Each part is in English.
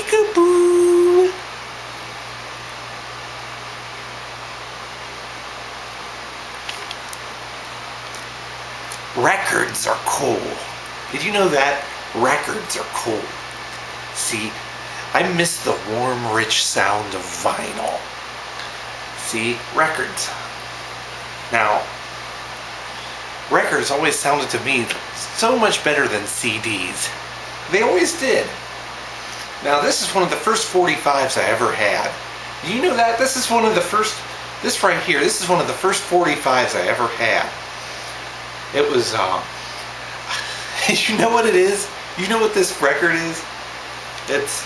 Peekaboo! Records are cool. Did you know that? Records are cool. See, I miss the warm, rich sound of vinyl. See, records. Now, records always sounded to me so much better than CDs. They always did. Now, this is one of the first 45s I ever had. Do you know that? This is one of the first, this right here, this is one of the first 45s I ever had. It was, you know what it is? You know what this record is? It's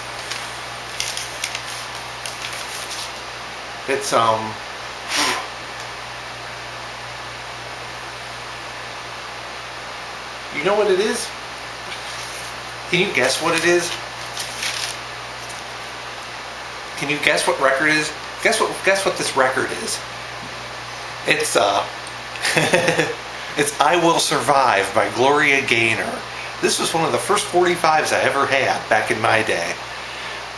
you know what it is? Can you guess what it is? Can you guess what record it is? Guess what this record is? It's it's I Will Survive by Gloria Gaynor. This was one of the first 45s I ever had back in my day.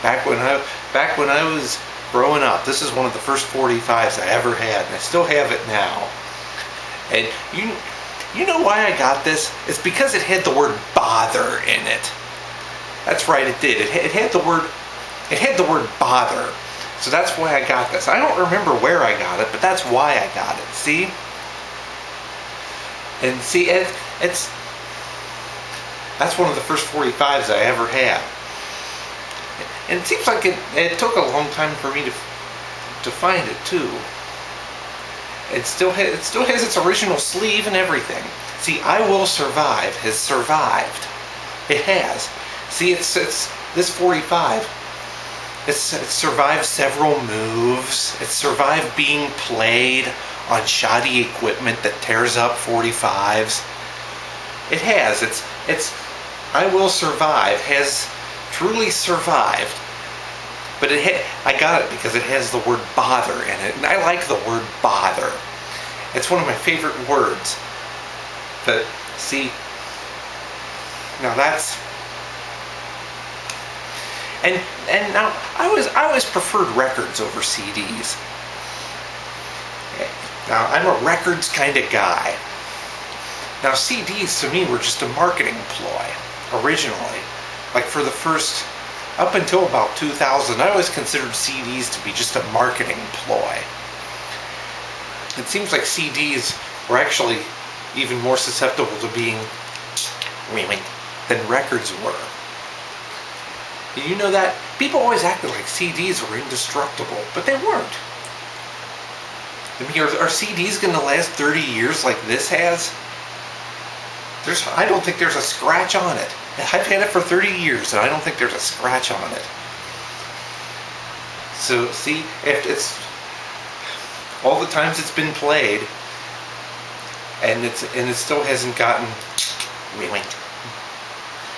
Back when I was growing up, this is one of the first 45s I ever had, and I still have it now. And you know why I got this? It's because it had the word bother in it. That's right, it did. It had the word bother. So that's why I got this. I don't remember where I got it, but that's why I got it. See? And see, it's that's one of the first 45s I ever had. And it seems like it took a long time for me to find it too. It still has its original sleeve and everything. See, I Will Survive has survived. It has. See, it's this 45. It's survived several moves. It's survived being played on shoddy equipment that tears up 45s. It has. It's I Will Survive has truly survived. But I got it because it has the word bother in it, and I like the word bother. It's one of my favorite words. But see, now that's and now I always preferred records over CDs. Now I'm a records kind of guy. Now CDs to me were just a marketing ploy originally. Like for the first, up until about 2000, I always considered CDs to be just a marketing ploy. It seems like CDs were actually even more susceptible to being than records were. Did you know that? People always acted like CDs were indestructible, but they weren't. I mean, are CDs going to last 30 years like this has? I don't think there's a scratch on it. I've had it for 30 years, and I don't think there's a scratch on it. So, see, if it's all the times it's been played, and it still hasn't gotten ruined.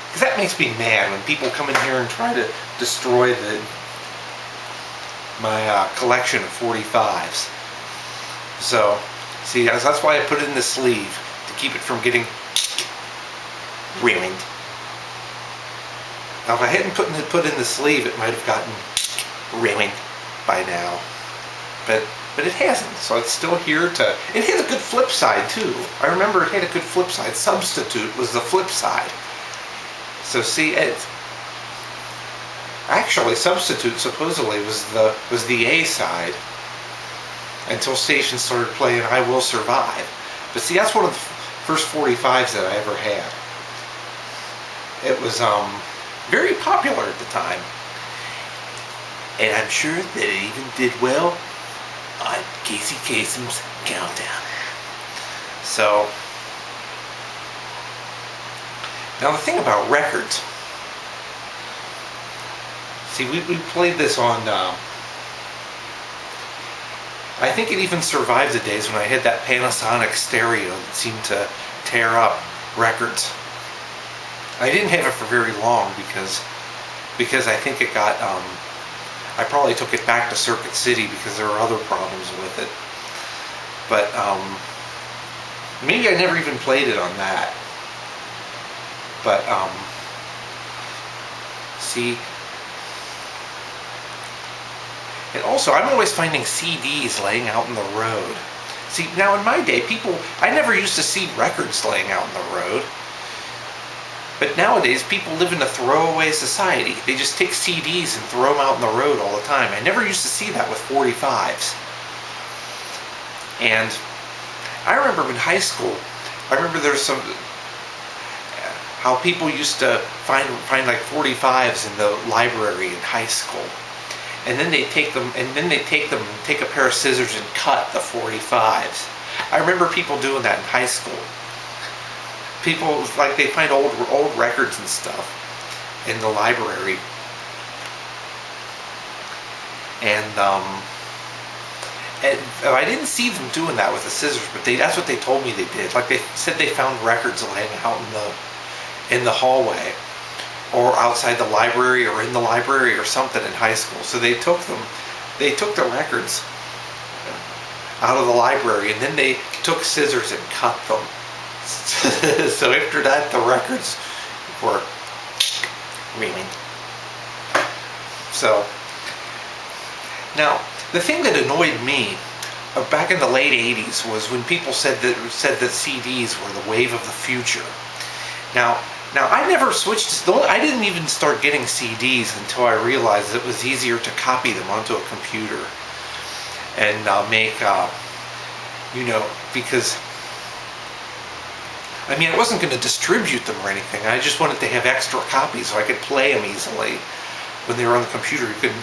Because that makes me mad when people come in here and try to destroy my collection of 45s. So, see, that's why I put it in the sleeve, to keep it from getting ruined. Now, if I hadn't put in the sleeve, it might have gotten ruined by now. But it hasn't, so it's still here to... It has a good flip side, too. I remember it had a good flip side. Substitute was the flip side. So see, actually, Substitute supposedly was the A side until stations started playing I Will Survive. But see, that's one of the first 45s that I ever had. It was very popular at the time. And I'm sure that it even did well on Casey Kasem's Countdown. So, now the thing about records, see, we played this on, I think it even survived the days when I had that Panasonic stereo that seemed to tear up records. I didn't have it for very long because I think it got, I probably took it back to Circuit City because there were other problems with it. But maybe I never even played it on that. But see, And also, I'm always finding CDs laying out in the road. See, now in my day, I never used to see records laying out in the road. But nowadays, people live in a throwaway society. They just take CDs and throw them out in the road all the time. I never used to see that with 45s. And I remember in high school, there's how people used to find like 45s in the library in high school. And then they take a pair of scissors and cut the 45s. I remember people doing that in high school. People, like, they find old records and stuff in the library. And I didn't see them doing that with the scissors, but that's what they told me they did. Like, they said they found records laying out in the hallway, or outside the library, or in the library, or something in high school. So they took the records out of the library, and then they took scissors and cut them. So after that, the records were reaming. So now, the thing that annoyed me back in the late 80s was when people said that CDs were the wave of the future. Now I never switched. I didn't even start getting CDs until I realized it was easier to copy them onto a computer and make, because I wasn't going to distribute them or anything. I just wanted to have extra copies so I could play them easily when they were on the computer. You could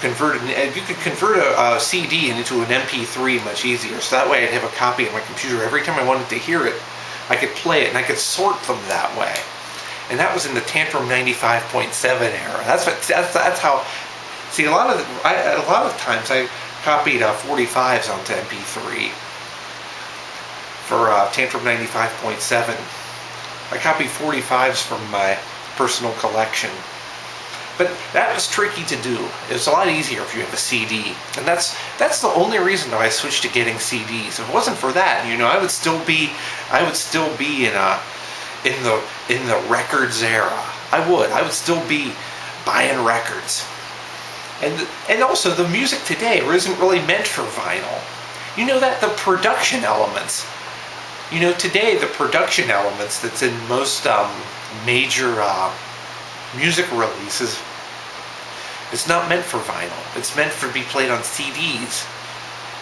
convert a CD into an MP3 much easier. So that way I'd have a copy on my computer. Every time I wanted to hear it, I could play it, and I could sort them that way. And that was in the Tantrum 95.7 era. That's how. See, a lot of times I copied 45s onto MP3 for Tantrum 95.7. I copied 45s from my personal collection. But that was tricky to do. It's a lot easier if you have a CD, and that's the only reason that I switched to getting CDs. If it wasn't for that, I would still be in the records era. I would still be buying records. And also, the music today isn't really meant for vinyl. That the production elements. Today the production elements that's in most major music releases, it's not meant for vinyl. It's meant to be played on CDs.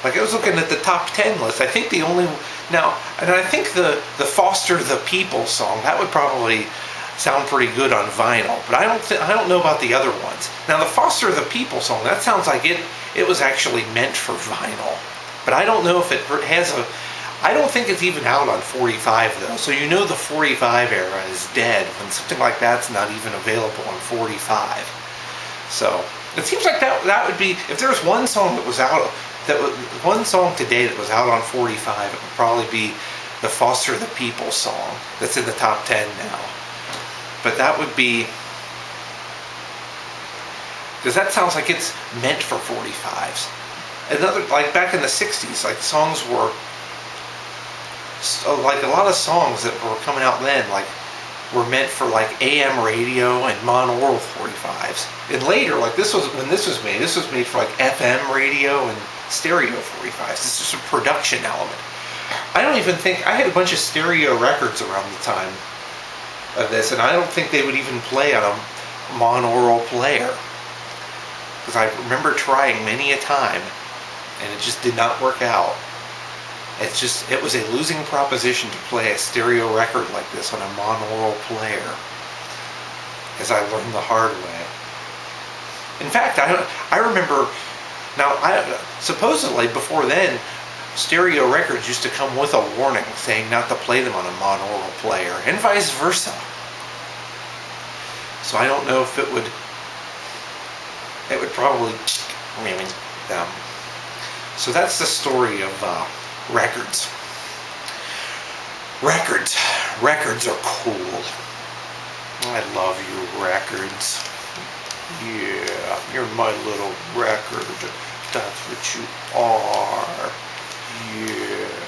Like, I was looking at the top 10 list. I think I think the Foster the People song, that would probably sound pretty good on vinyl, but I don't know about the other ones. Now, the Foster the People song, that sounds like it was actually meant for vinyl, but I don't know if it has I don't think it's even out on 45 though. So the 45 era is dead when something like that's not even available on 45. So it seems like that would be, if there was one song that was out, one song today that was out on 45, it would probably be the Foster the People song that's in the top 10 now. But that would be, because that sounds like it's meant for 45s. Another, like back in the 60s, like songs were, like a lot of songs that were coming out then, like, were meant for like AM radio and monaural 45s. And later, like when this was made for like FM radio and stereo 45s. It's just a production element. I had a bunch of stereo records around the time of this, and I don't think they would even play on a monaural player. Because I remember trying many a time, and it just did not work out. It was a losing proposition to play a stereo record like this on a monaural player, as I learned the hard way. In fact, I remember, supposedly before then, stereo records used to come with a warning saying not to play them on a monaural player, and vice versa. So I don't know if it would probably them. So that's the story of records. Records are cool. I love you, records. Yeah, you're my little record. That's what you are. Yeah.